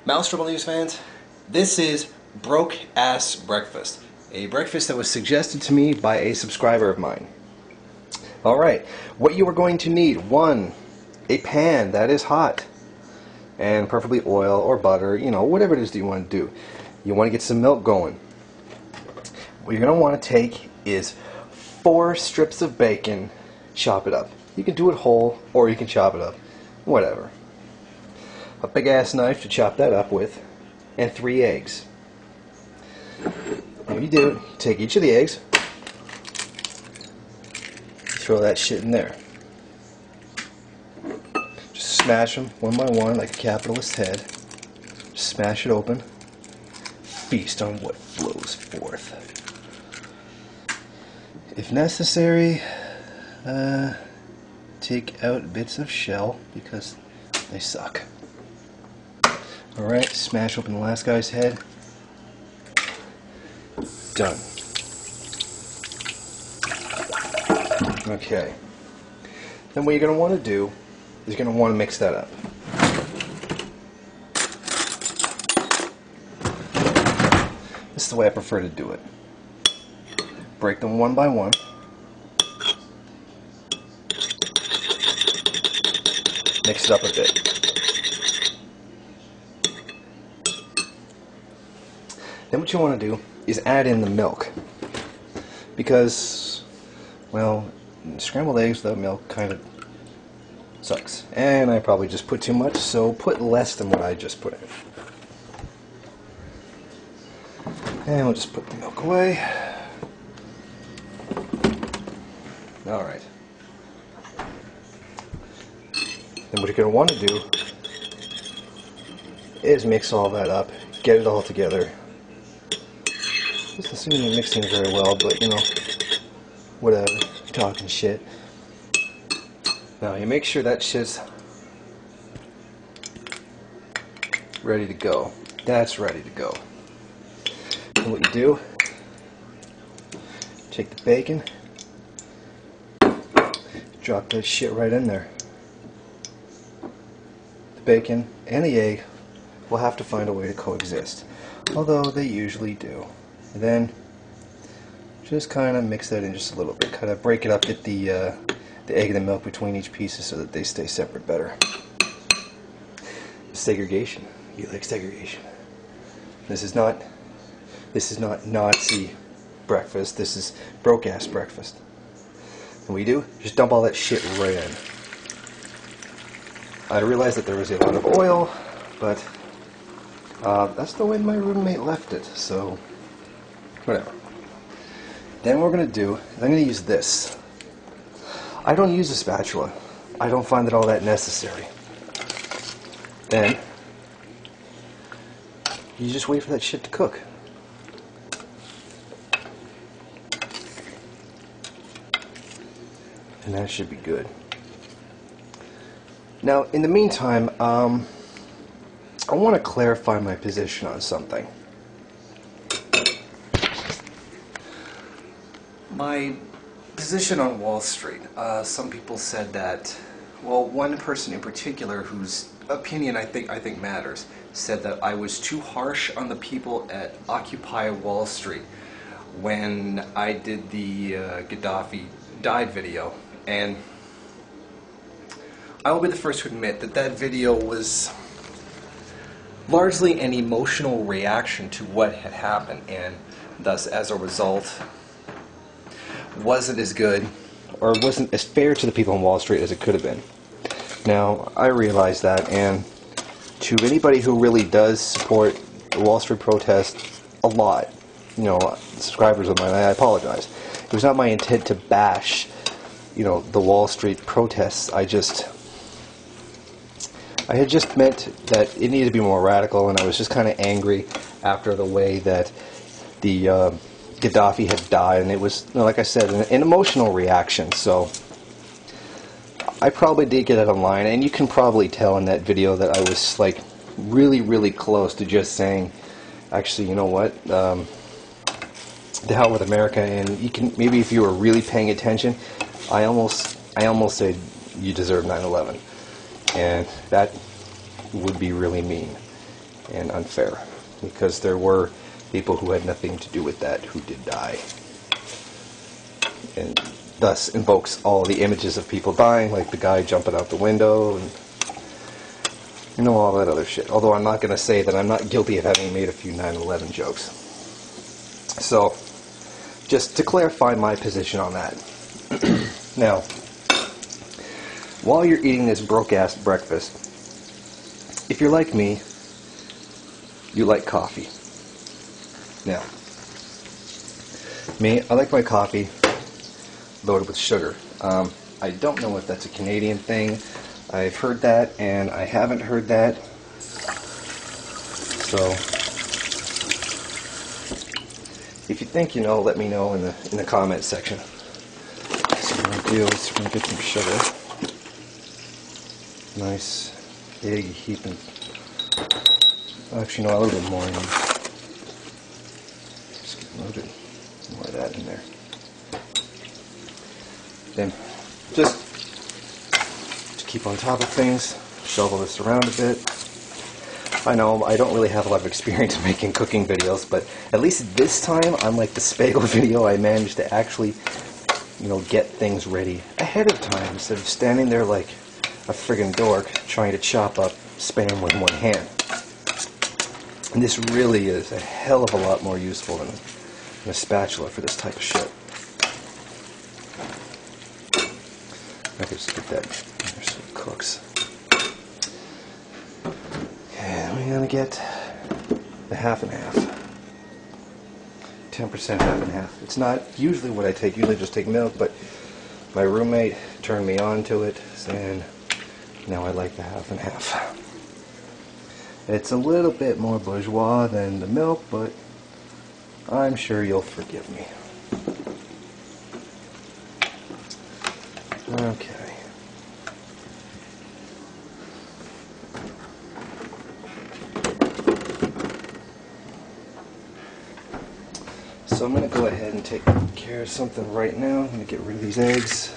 Mouse Trouble News fans, this is Broke Ass Breakfast, a breakfast that was suggested to me by a subscriber of mine. Alright, what you are going to need: 1, a pan that is hot, and preferably oil or butter, you know, whatever it is that you want to do. You want to get some milk going. What you're going to want to take is 4 strips of bacon, chop it up. You can do it whole, or you can chop it up, whatever. A big ass knife to chop that up with, and 3 eggs. What you do, you take each of the eggs, throw that shit in there. Just smash them one by one like a capitalist head. Just smash it open. Feast on what flows forth. If necessary, take out bits of shell because they suck. Alright, smash open the last guy's head. Done. Okay. Then what you're going to want to do is you're going to want to mix that up. This is the way I prefer to do it. Break them one by one. Mix it up a bit. Then what you want to do is add in the milk. Because, well, scrambled eggs without milk kind of sucks. And I probably just put too much, so put less than what I just put in. And we'll just put the milk away. Alright. Then what you're going to want to do is mix all that up, get it all together. Doesn't seem to be mixing very well, but you know, whatever, talking shit. Now you make sure that shit's ready to go. That's ready to go. And what you do, take the bacon, drop that shit right in there. The bacon and the egg will have to find a way to coexist, although they usually do. And then just kind of mix that in just a little bit. Kind of break it up, get the egg and the milk between each pieces so that they stay separate better. Segregation. You like segregation. This is not Nazi breakfast. This is broke ass breakfast. And what you do, just dump all that shit right in. I realized that there was a lot of oil, but that's the way my roommate left it, so whatever. Then what we're going to do is I'm going to use this. I don't use a spatula. I don't find it all that necessary. Then you just wait for that shit to cook. And that should be good. Now, in the meantime, I want to clarify my position on something. My position on Wall Street. Some people said that, well, one person in particular whose opinion I think matters, said that I was too harsh on the people at Occupy Wall Street when I did the Gaddafi died video. And I will be the first to admit that that video was largely an emotional reaction to what had happened, and thus, as a result, wasn't as good or wasn't as fair to the people on Wall Street as it could have been. Now, I realize that, and to anybody who really does support the Wall Street protest a lot, you know, subscribers of mine, I apologize. It was not my intent to bash, you know, the Wall Street protests. I had just meant that it needed to be more radical, and I was just kind of angry after the way that the Gaddafi had died, and it was, you know, like I said, an emotional reaction. So I probably did get it online, and you can probably tell in that video that I was like really close to just saying, actually, you know what, the hell with America. And you can, maybe if you were really paying attention, I almost said you deserve 9/11, and that would be really mean. and unfair, because there were people who had nothing to do with that who did die. And thus invokes all the images of people dying, like the guy jumping out the window, and you know, all that other shit. Although I'm not going to say that I'm not guilty of having made a few 9/11 jokes. So, just to clarify my position on that. Now, while you're eating this broke-ass breakfast, if you're like me, you like coffee. Now, me, I like my coffee loaded with sugar. I don't know if that's a Canadian thing. I've heard that, and I haven't heard that. So, if you think you know, let me know in the comment section. So what I'm going to do is we're going to get some sugar. Nice big heaping. Actually, no, a little bit more. Just get a little bit more of that in there. Then, just to keep on top of things, shovel this around a bit. I know I don't really have a lot of experience making cooking videos, but at least this time, unlike the Spagel video, I managed to actually, you know, get things ready ahead of time instead of standing there like a friggin' dork trying to chop up Spam with one hand. And this really is a hell of a lot more useful than a spatula for this type of shit. I could just get that in there so it cooks. And we're going to get the half and half. 10% half and half. It's not usually what I take. Usually just take milk, but my roommate turned me on to it, and now I like the half and half. It's a little bit more bourgeois than the milk, but I'm sure you'll forgive me. Okay. So I'm going to go ahead and take care of something right now. I'm going to get rid of these eggs.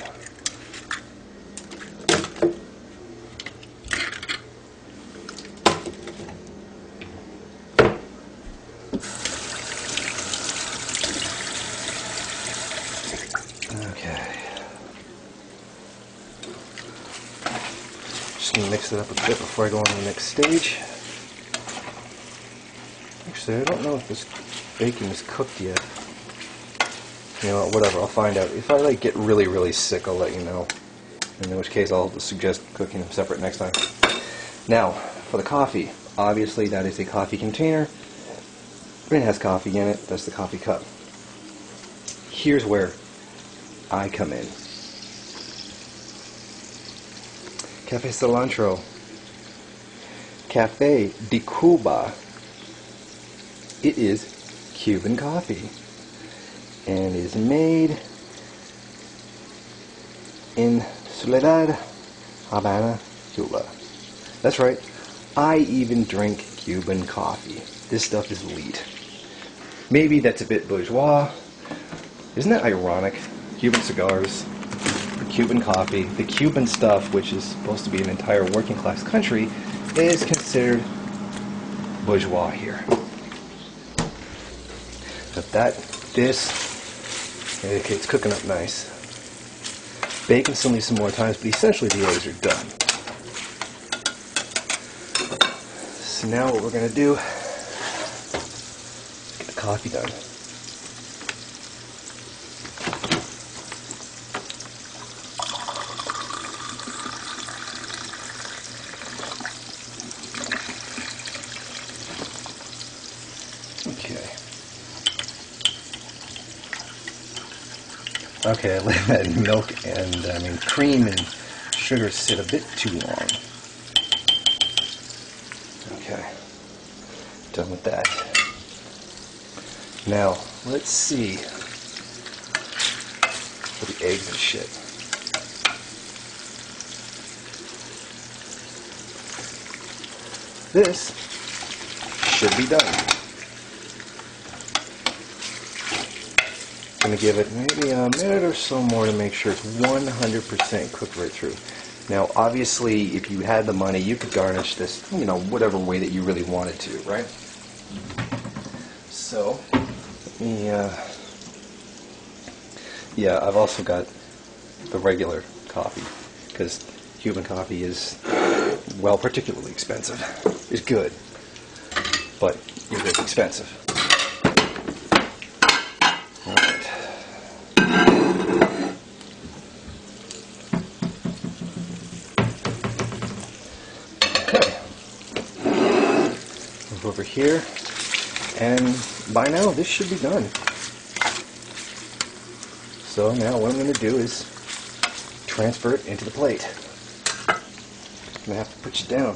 Okay. Just going to mix it up a bit before I go on to the next stage. Actually, I don't know if this bacon is cooked yet. You know, whatever, I'll find out. If I get really, really sick, I'll let you know. In which case, I'll suggest cooking them separate next time. Now, for the coffee. Obviously, that is a coffee container. It has coffee in it. That's the coffee cup. Here's where I come in. Cafe Cilantro. Cafe de Cuba. It is Cuban coffee and is made in Soledad, Havana, Cuba. That's right, I even drink Cuban coffee. This stuff is elite. Maybe that's a bit bourgeois. Isn't that ironic? Cuban cigars, Cuban coffee, the Cuban stuff, which is supposed to be an entire working class country, is considered bourgeois here. But it's cooking up nice. Bacon still needs some more time, but essentially the eggs are done. So now what we're going to do is get the coffee done. Okay, I let that milk and, cream and sugar sit a bit too long. Okay, done with that. Now, let's see for the eggs and shit. This should be done. I'm going to give it maybe a minute or so more to make sure it's 100% cooked right through. Now, obviously, if you had the money, you could garnish this, you know, whatever way that you really wanted to, right? So, let me, yeah, I've also got the regular coffee, because Cuban coffee is, well, particularly expensive. It's good, but it is expensive. All right. Okay. Move over here, and by now this should be done. So now what I'm going to do is transfer it into the plate. I'm going to have to put you down.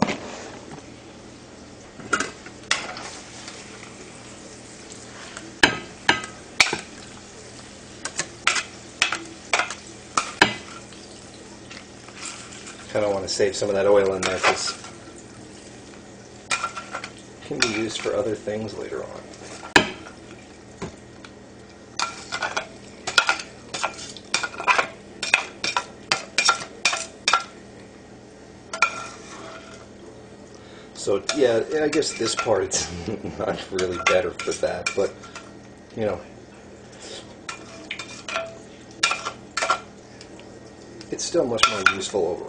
Kind of want to save some of that oil in there because it can be used for other things later on. So yeah, I guess this part it's not really better for that, but you know, it's still much more useful overall.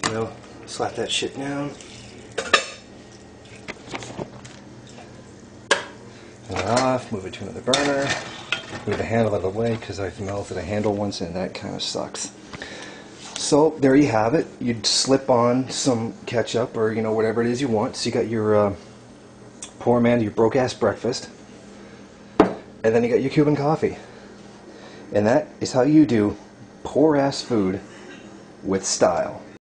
You know, slap that shit down. Turn it off, move it to another burner. Move the handle out of the way because I've melted a handle once and that kind of sucks. So there you have it. You'd slip on some ketchup or, you know, whatever it is you want. So you got your poor man, your broke ass breakfast, and then you got your Cuban coffee. And that is how you do poor ass food with style.